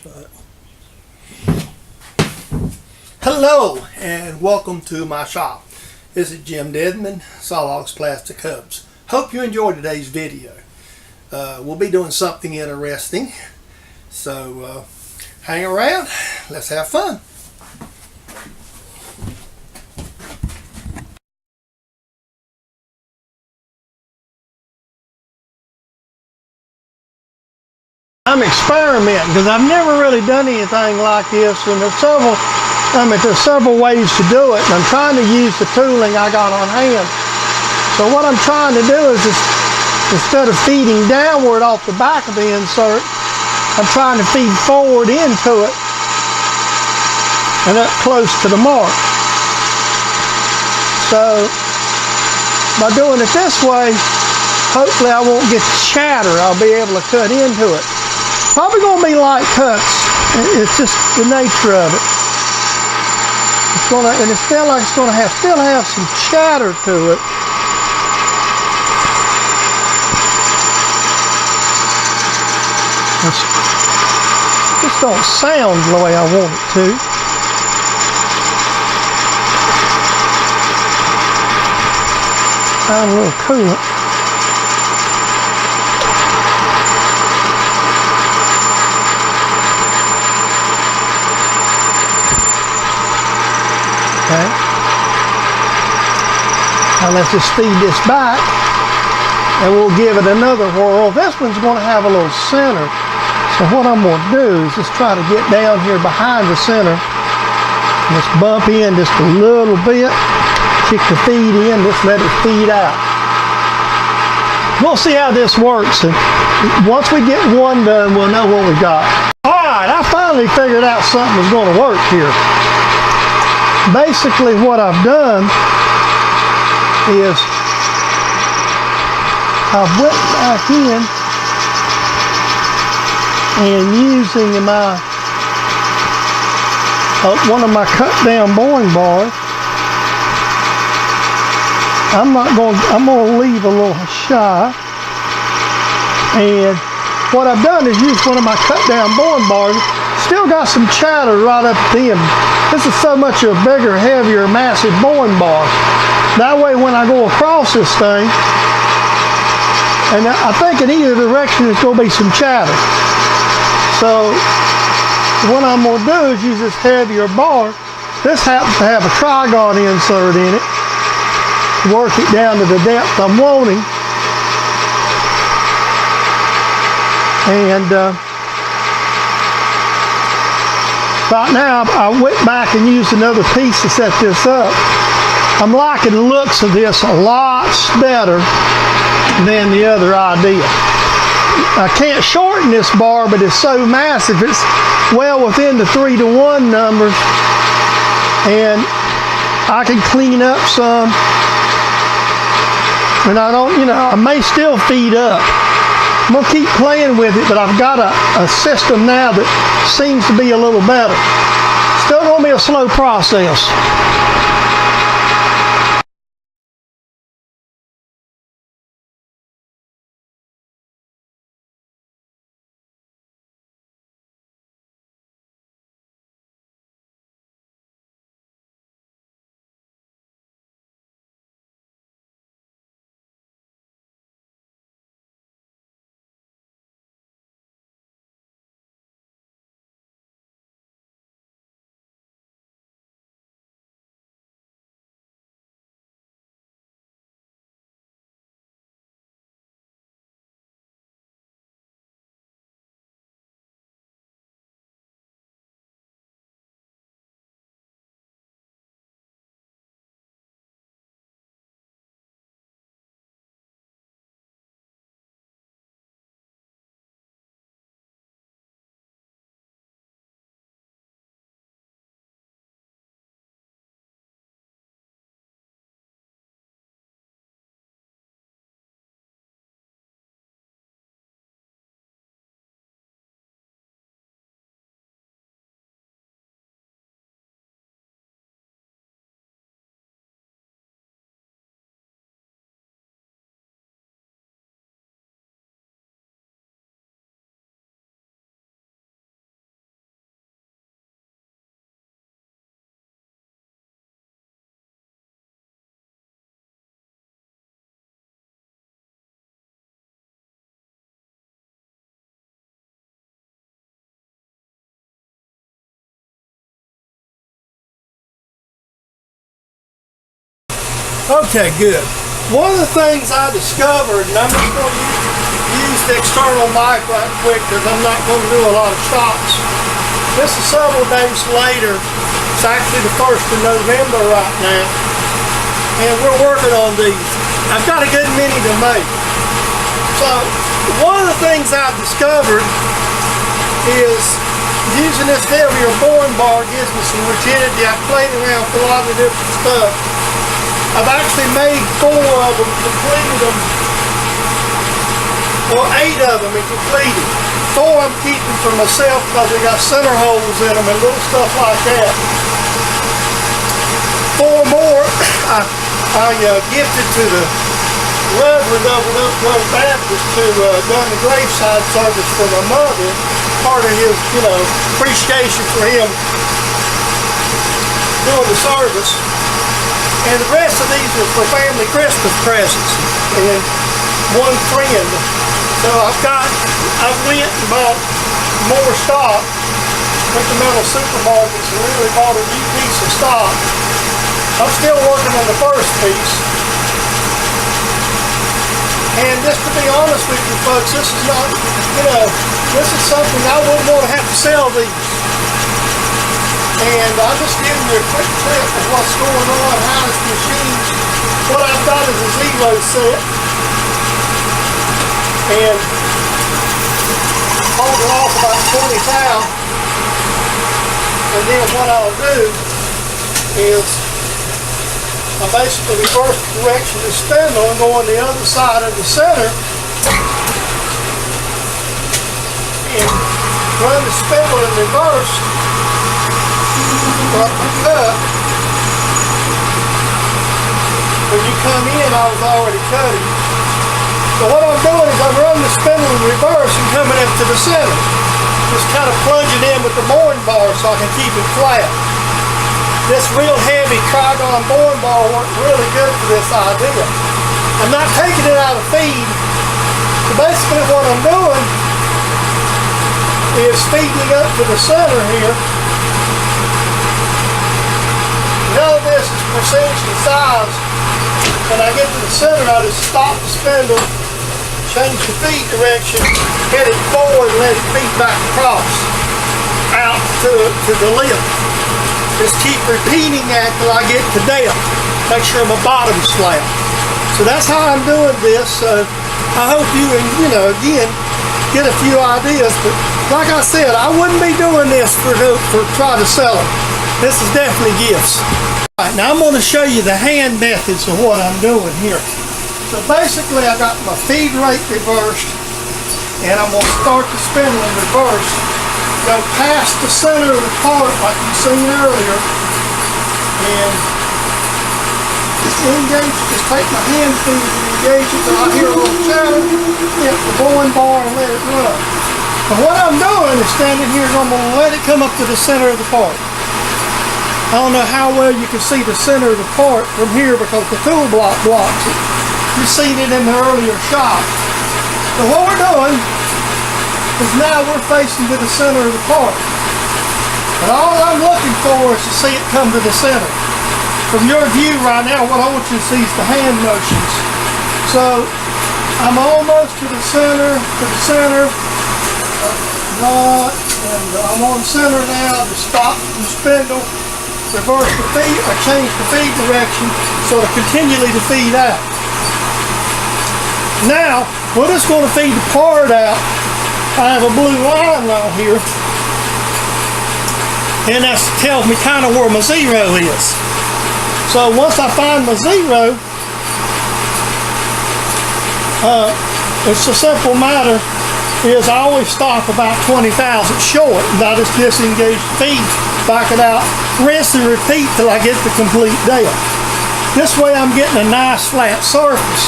But hello and welcome to my shop. This is Jim Dedman, Sawlogs Plastic Hubs. Hope you enjoyed today's video. We'll be doing something interesting, so hang around. Let's have fun. I'm experimenting because I've never really done anything like this, and there's several ways to do it, and I'm trying to use the tooling I got on hand. So what I'm trying to do is just, instead of feeding downward off the back of the insert, I'm trying to feed forward into it and up close to the mark. So by doing it this way, hopefully I won't get chatter. I'll be able to cut into it. Probably going to be light cuts. It's just the nature of it. It's going to, and it still like it's going to still have some chatter to it. This don't sound the way I want it to. Add a little coolant. Okay. Now let's just feed this back and we'll give it another whirl. This one's going to have a little center. So what I'm going to do is just try to get down here behind the center. Just bump in just a little bit. Kick the feed in, just let it feed out. We'll see how this works. And once we get one done, we'll know what we got. Alright, I finally figured out something was going to work here. Basically what I've done is I've went back in and using my one of my cut down boring bars, I'm going to leave a little shy, and what I've done is used one of my cut down boring bars. Still got some chatter right up at the end. This is so much a bigger, heavier, massive boring bar. That way when I go across this thing, and I think in either direction there's going to be some chatter. So what I'm going to do is use this heavier bar. This happens to have a trigon insert in it. Work it down to the depth I'm wanting. And right now, I went back and used another piece to set this up. I'm liking the looks of this a lot better than the other idea. I can't shorten this bar, but it's so massive, it's well within the 3-to-1 numbers, and I can clean up some, and I may still feed up. I'm going to keep playing with it, but I've got a system now that seems to be a little better. Still going to be a slow process. Okay, good. One of the things I discovered, and I'm just going to use the external mic right quick because I'm not going to do a lot of stops. This is several days later. It's actually the 1st of November right now. And we're working on these. I've got a good many to make. So, one of the things I've discovered is using this heavier boring bar gives me some rigidity. I've played around with a lot of different stuff. I've actually made 4 of them, completed them, or 8 of them and completed. 4 I'm keeping for myself because they got center holes in them and little stuff like that. 4 more I gifted to the Reverend of an Upgrade Baptist who done the graveside service for my mother. Part of his, appreciation for him doing the service. And the rest of these are for family Christmas presents and one friend. So I went and bought more stock, went to metal supermarkets and really bought a new piece of stock. I'm still working on the first piece. And just to be honest with you folks, this is not, this is something I wouldn't want to have to sell these. And I'm just giving you a quick tip of what's going on, how this machine, what I've got is a 0 set. And hold it off about 20 thou. And then what I'll do is I basically reverse the direction of the spindle and go on the other side of the center and run the spindle in reverse. Got my cut. When you come in, I was already cutting. So what I'm doing is I'm running the spindle in reverse and coming up to the center. Just kind of plunging in with the boring bar so I can keep it flat. This real heavy Trigon boring bar worked really good for this idea. I'm not taking it out of feed. So basically what I'm doing is feeding up to the center here. None of this is precision size. When I get to the center, I just stop the spindle, change the feed direction, hit it forward, and let it feed back across, out to the lip. Just keep repeating that till I get to depth. Make sure my bottom's flat. So that's how I'm doing this. So I hope you, again, get a few ideas. But like I said, I wouldn't be doing this for trying to sell it. This is definitely gifts. All right, now I'm going to show you the hand methods of what I'm doing here. So basically I got my feed rate reversed and I'm going to start the spindle in reverse, go past the center of the part like you seen earlier, and just engage, just take my hand through and engage it till I hear a little chatter, hit the boring bar and let it run. And what I'm doing is standing here and I'm going to let it come up to the center of the part. I don't know how well you can see the center of the part from here because the tool block blocks it. You've seen it in the earlier shot. So what we're doing is now we're facing to the center of the part. And all I'm looking for is to see it come to the center. From your view right now, what I want you to see is the hand motions. So I'm almost to the center, and I'm on center now to stop the spindle. Reverse the feed or change the feed direction so to continually to feed out. Now we're just going to feed the part out. I have a blue line on here and that tells me kind of where my 0 is. So once I find my 0, it's a simple matter is I always stop about 20 thousandths short and I just disengage the feed, back it out, rinse and repeat till I get the complete depth. This way I'm getting a nice flat surface.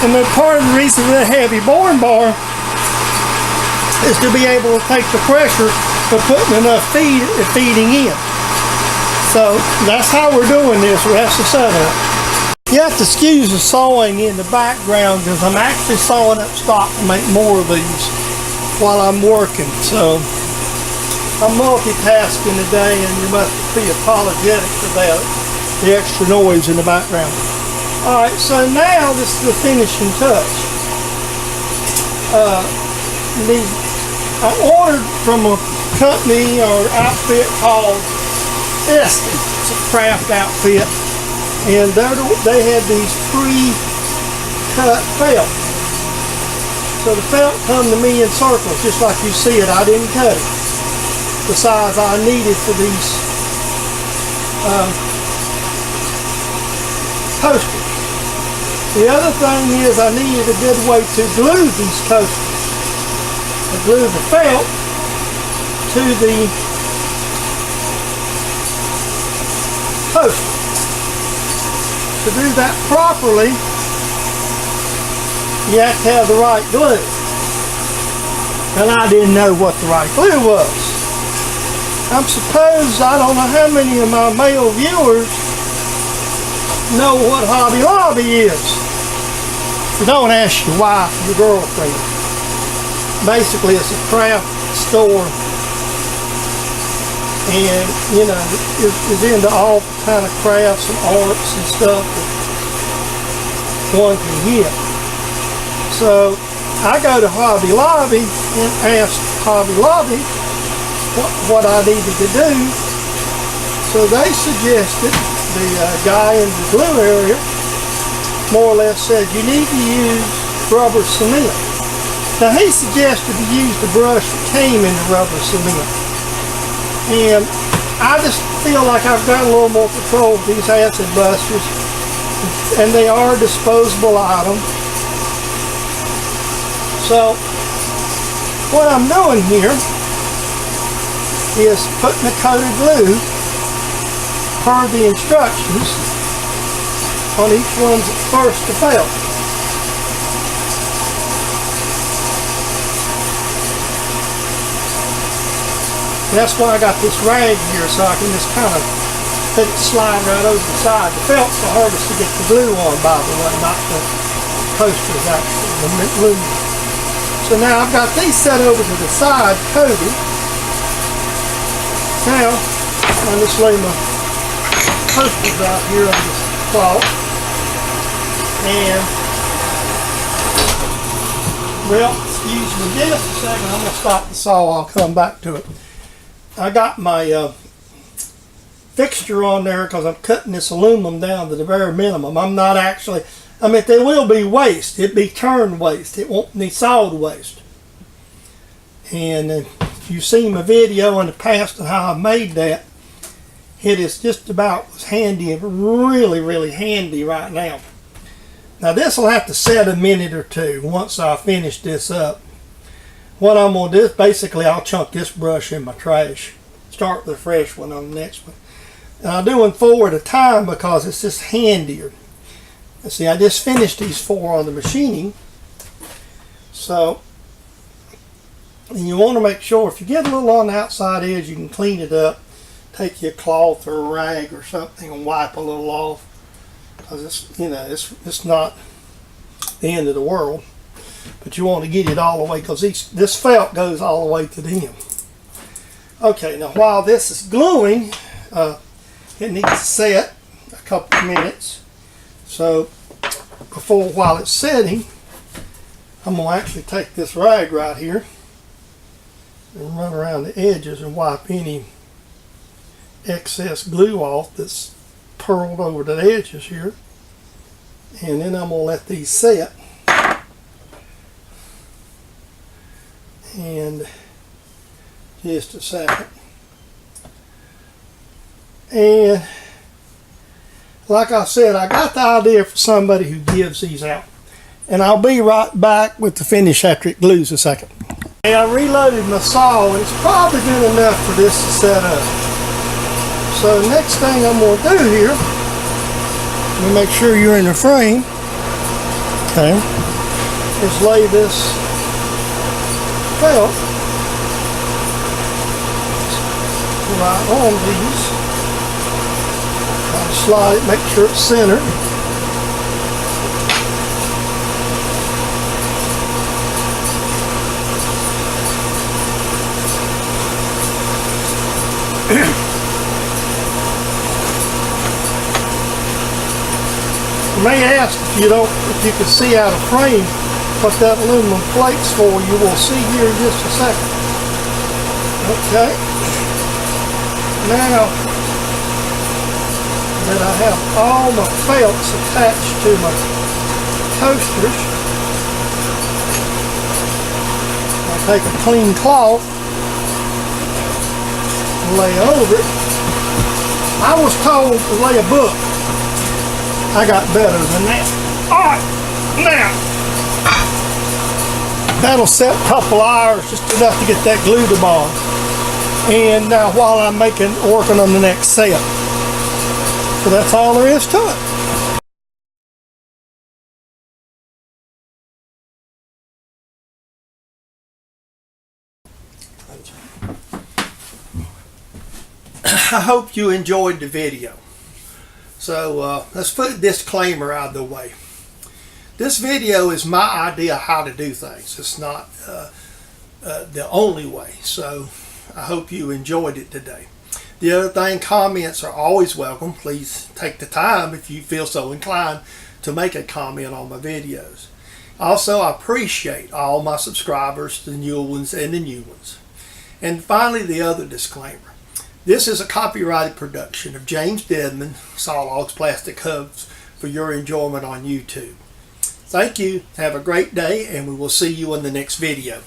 And then part of the reason for the heavy boring bar is to be able to take the pressure of putting enough feed and feeding in. So that's how we're doing this. That's the setup. You have to excuse the sawing in the background because I'm actually sawing up stock to make more of these while I'm working. So I'm multitasking today and you must be apologetic for that, the extra noise in the background. Alright, so now this is the finishing touch. I ordered from a company or outfit called Eston. It's a craft outfit. And they had these pre-cut felt. So the felt come to me in circles, just like you see it. I didn't cut it the size I needed for these coasters. The other thing is I needed a good way to glue these coasters. I glue the felt to the coaster. To do that properly, you have to have the right glue. And I didn't know what the right glue was. I don't know how many of my male viewers know what Hobby Lobby is. Don't ask your wife or your girlfriend. Basically, it's a craft store, and you know, is into all kind of crafts and arts and stuff that one can get. So I go to Hobby Lobby and ask Hobby Lobby what I needed to do. So they suggested, the guy in the glue area more or less said, you need to use rubber cement. Now he suggested to use the brush that came in the rubber cement. And I just feel like I've got a little more control of these acid busters, and they are a disposable item. So what I'm doing here is putting a coat of glue per the instructions on each one's first to felt. That's why I got this rag here, so I can just kind of let it slide right over the side. The felt's the hardest to get the glue on, by the way, not the coasters actually, the glue. So now I've got these set over to the side, coated. Now, I'll just lay my coasters out here on this cloth. And, well, excuse me just a second, I'm going to stop the saw, I'll come back to it. I got my fixture on there because I'm cutting this aluminum down to the very minimum. I'm not actually, I mean, there will be waste. It'd be turned waste. It won't be solid waste. And if you've seen my video in the past on how I made that, it is just about as handy, really, really handy right now. Now this will have to set a minute or two once I finish this up. What I'm going to do is basically I'll chunk this brush in my trash. Start with a fresh one on the next one. And I'm doing 4 at a time because it's just handier. And see, I just finished these 4 on the machining. So, and you want to make sure if you get a little on the outside edge, you can clean it up. Take your cloth or a rag or something and wipe a little off. Because it's, you know, it's not the end of the world. But you want to get it all the way because this felt goes all the way to them. Okay, now while this is gluing, it needs to set a couple of minutes. So while it's setting, I'm going to actually take this rag right here and run around the edges and wipe any excess glue off that's purled over the edges here. And then I'm going to let these set. And just a second. And like I said, I got the idea for somebody who gives these out. And I'll be right back with the finish after it glues a second. And I reloaded my saw, and it's probably good enough for this to set up. So next thing I'm going to do here, let me make sure you're in the frame. Okay. Is lay this felt right on these. I'll slide it, make sure it's centered. may ask if you can see out of frame what that aluminum plate's for. You will see here in just a second. Okay. Now that I have all my felts attached to my coasters, I'll take a clean cloth and lay over it. I was told to lay a book. I got better than that. Alright, now that'll set a couple hours, just enough to get that glue to bond. And now while I'm working on the next set. So that's all there is to it. I hope you enjoyed the video. So let's put a disclaimer out of the way. This video is my idea how to do things. It's not the only way. So I hope you enjoyed it today. The other thing, comments are always welcome. Please take the time, if you feel so inclined, to make a comment on my videos. Also, I appreciate all my subscribers, the new ones and the new ones. And finally, the other disclaimer. This is a copyrighted production of James Dedman, Sawlogs Plastic Hubs, for your enjoyment on YouTube. Thank you. Have a great day, and we will see you in the next video.